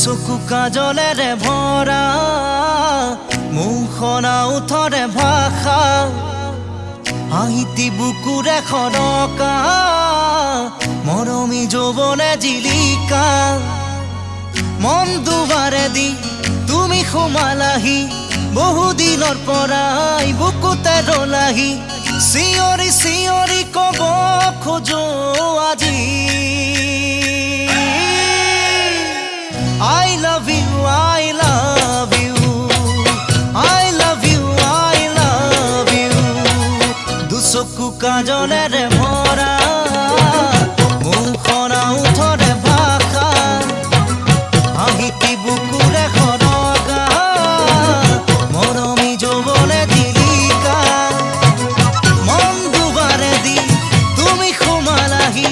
চকু কাজলেৰে ভৰা মুখনা উঠৰে ভাষা আহিতি বুকুৰে খৰকা মৰমী যৌৱনে জিলিকা মন দুবাৰে দি তুমি সোমালাহি বহুদিনৰ পৰাই বুকুতে ৰলাহি চিঞৰি চিঞৰি কব খোজো আজি I love you, I love you, I love you, I love you. দুচকু কাজলেৰে ভৰা মুখনা উঠৰে ভাষা আহিতি বুকুৰে খৰকা মৰমী যৌৱনে জিলিকা মন দুবাৰে দি তুমি সোমালাহি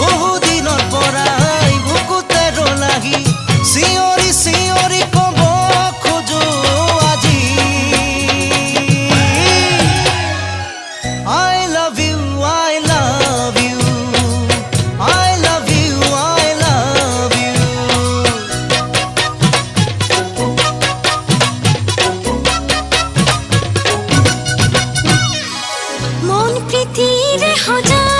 বহুদিনৰ পৰাই বুকুতে ৰলাহি চিঞৰি চিঞৰি কব খোজো আজি I love you, I love you, I love you, I love you. মন প্ৰীতিৰে সজা